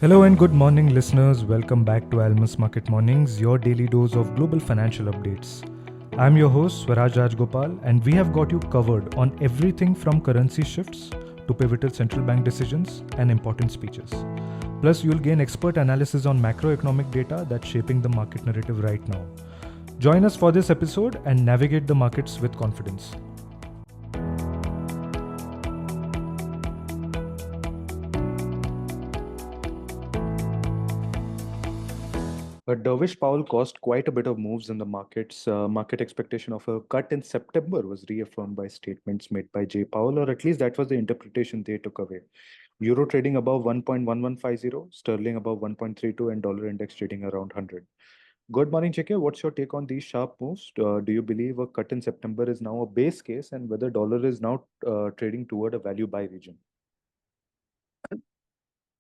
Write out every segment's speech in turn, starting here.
Hello and good morning, listeners. Welcome back to Almus Market Mornings, your daily dose of global financial updates. I'm your host, Swaraj Rajagopal, and we have got you covered on everything from currency shifts to pivotal central bank decisions and important speeches. Plus, you'll gain expert analysis on macroeconomic data that's shaping the market narrative right now. Join us for this episode and navigate the markets with confidence. Dovish Powell caused quite a bit of moves in the markets. Market expectation of a cut in September was reaffirmed by statements made by Jay Powell, or at least that was the interpretation they took away. Euro trading above 1.1150, sterling above 1.32, and dollar index trading around 100. Good morning, Chike. What's your take on these sharp moves? Do you believe a cut in September is now a base case, and whether dollar is now trading toward a value buy region?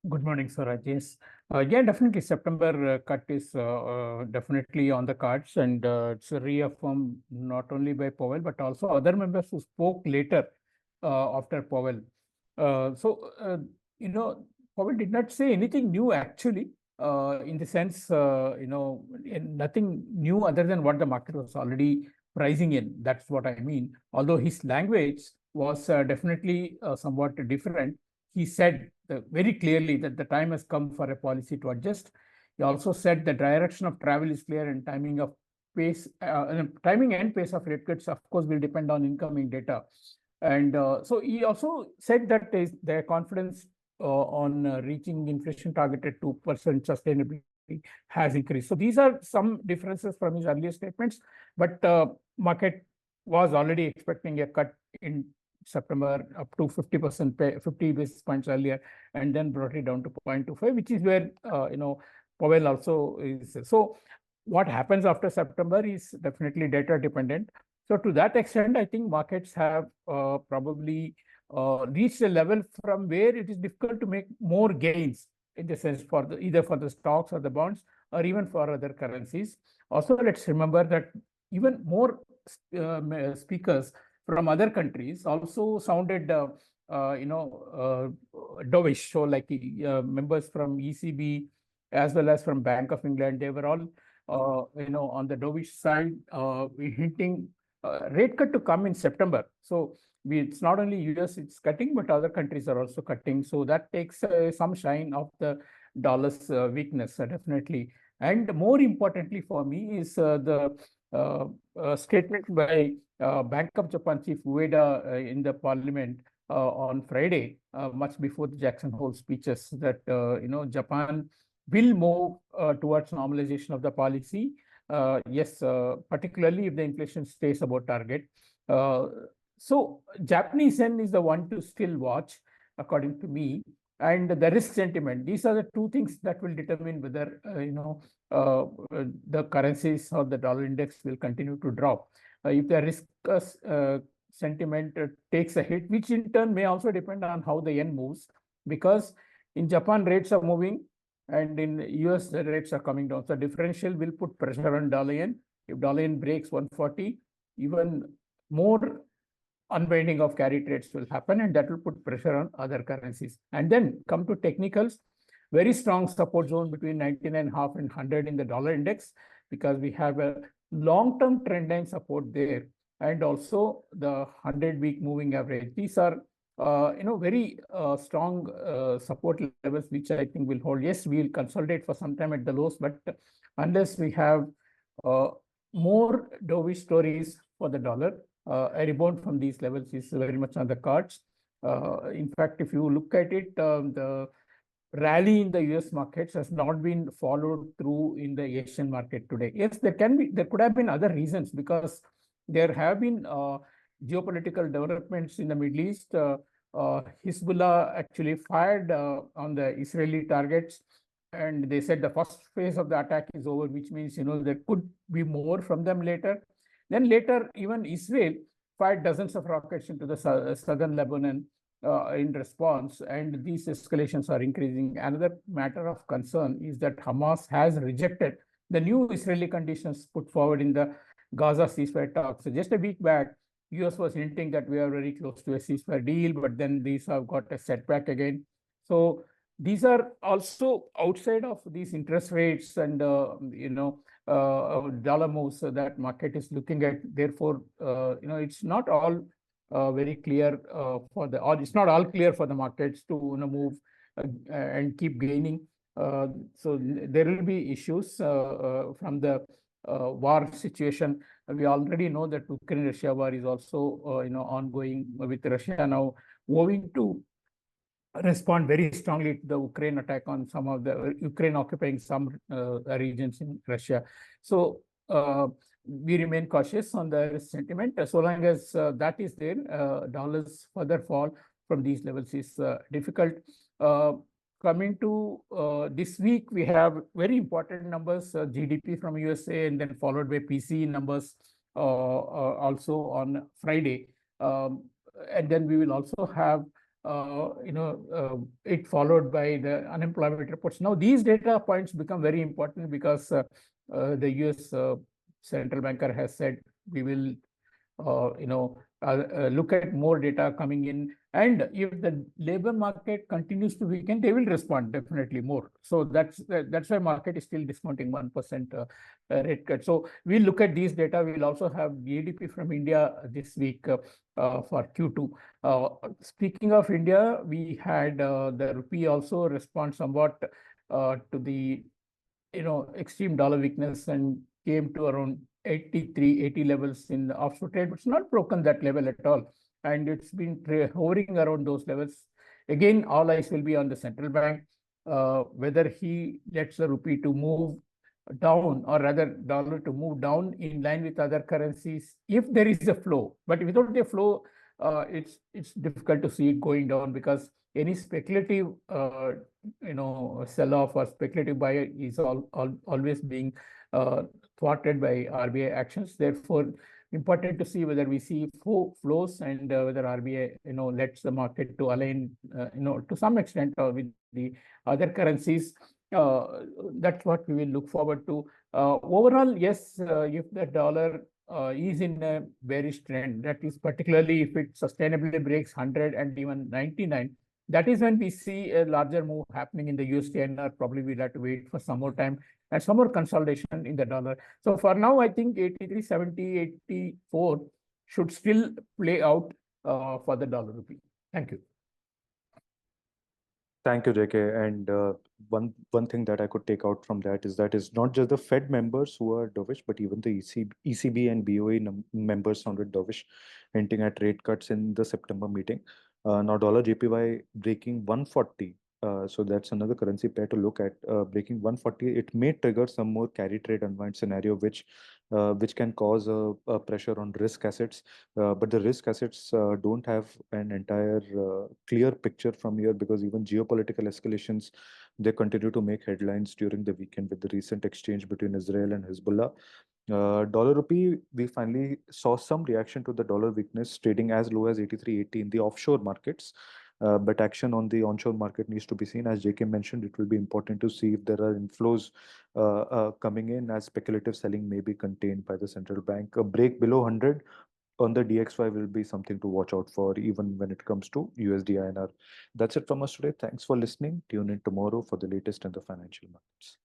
Good morning, Swaraj. Yes, yeah, definitely. September cut is definitely on the cards, and it's reaffirmed not only by Powell but also other members who spoke later after Powell. So, Powell did not say anything new actually, in the sense, nothing new other than what the market was already pricing in. That's what I mean. Although his language was definitely somewhat different. He said very clearly that the time has come for a policy to adjust. He also said the direction of travel is clear and timing and pace of rate cuts, of course, will depend on incoming data. And so he also said that their confidence on reaching inflation target at 2% sustainability has increased. So these are some differences from his earlier statements, but market was already expecting a cut in September up to 50%, 50 basis points earlier, and then brought it down to 0.25, which is where Powell also is. So what happens after September is definitely data dependent. So to that extent, I think markets have probably reached a level from where it is difficult to make more gains, in the sense for either for the stocks or the bonds or even for other currencies. Also, let's remember that even more speakers from other countries also sounded, dovish. So like members from ECB as well as from Bank of England, they were all, on the dovish side, hinting rate cut to come in September. So it's not only US it's cutting, but other countries are also cutting. So that takes some shine of the dollar's weakness, definitely. And more importantly for me is the statement by Bank of Japan Chief Ueda in the parliament on Friday, much before the Jackson Hole speeches, that Japan will move towards normalization of the policy. Yes, particularly if the inflation stays above target. So Japanese yen is the one to still watch, according to me, and the risk sentiment. These are the two things that will determine whether the currencies or the dollar index will continue to drop. If the risk sentiment takes a hit, which in turn may also depend on how the yen moves, because in Japan rates are moving and in US the rates are coming down. So differential will put pressure on dollar yen. If dollar yen breaks 140, even more unwinding of carry trades will happen, and that will put pressure on other currencies. And then come to technicals, very strong support zone between 19.5 and 100 in the dollar index, because we have a long-term trend line support there, and also the 100-week moving average. These are very strong support levels, which I think will hold. Yes, we will consolidate for some time at the lows, but unless we have more dovish stories for the dollar, a rebound from these levels is very much on the cards. In fact, if you look at it, the rally in the US markets has not been followed through in the Asian market today. Yes, there could have been other reasons, because there have been geopolitical developments in the Middle East. Hezbollah actually fired on the Israeli targets, and they said the first phase of the attack is over, which means there could be more from them later. Then later, even Israel fired dozens of rockets into the southern Lebanon in response, and these escalations are increasing. Another matter of concern is that Hamas has rejected the new Israeli conditions put forward in the Gaza ceasefire talks. So just a week back, US was hinting that we are very close to a ceasefire deal, but then these have got a setback again. So these are also outside of these interest rates and dollar moves that market is looking at. Therefore, it's not all very clear or it's not all clear for the markets to move and keep gaining. So there will be issues from the war situation. We already know that Ukraine-Russia war is also ongoing, with Russia now moving to respond very strongly to the Ukraine attack on some of the Ukraine occupying some regions in Russia. So we remain cautious on the sentiment. So long as that is there, dollars further fall from these levels is difficult. Coming to this week, we have very important numbers, GDP from USA, and then followed by PCE numbers also on Friday. And then we will also have it followed by the unemployment reports. Now, these data points become very important because the US central banker has said we will look at more data coming in, and if the labor market continues to weaken, they will respond definitely more. So that's why market is still discounting 1% rate cut. So we'll look at these data. We'll also have GDP from India this week for Q2. Speaking of India, we had the rupee also respond somewhat to the extreme dollar weakness and came to around 80 levels in the offshore trade, but it's not broken that level at all. And it's been hovering around those levels. Again, all eyes will be on the central bank, whether he lets the rupee to move down, or rather dollar to move down in line with other currencies if there is a flow. But without a flow, it's difficult to see it going down, because any speculative sell-off or speculative buy is always being thwarted by RBI actions. Therefore, important to see whether we see flows and whether RBI lets the market to align to some extent with the other currencies. That's what we will look forward to. Overall, yes, if the dollar is in a bearish trend, that is particularly if it sustainably breaks 100 and even 99, that is when we see a larger move happening in the USDINR. Probably we'll have to wait for some more time and some more consolidation in the dollar. So for now, I think 83.70, 84 should still play out for the dollar rupee. Thank you. Thank you, JK. And one thing that I could take out from that is not just the Fed members who are dovish, but even the ECB and BOE members sounded dovish, hinting at rate cuts in the September meeting. Now, dollar JPY breaking 140. So that's another currency pair to look at. Breaking 140, it may trigger some more carry trade unwind scenario, which can cause a pressure on risk assets. But the risk assets don't have an entire clear picture from here, because even geopolitical escalations, they continue to make headlines during the weekend with the recent exchange between Israel and Hezbollah. Dollar rupee, we finally saw some reaction to the dollar weakness, trading as low as 83.80 in the offshore markets. But action on the onshore market needs to be seen. As JK mentioned, it will be important to see if there are inflows coming in, as speculative selling may be contained by the central bank. A break below 100 on the DXY will be something to watch out for, even when it comes to USDINR. That's it from us today. Thanks for listening. Tune in tomorrow for the latest in the financial markets.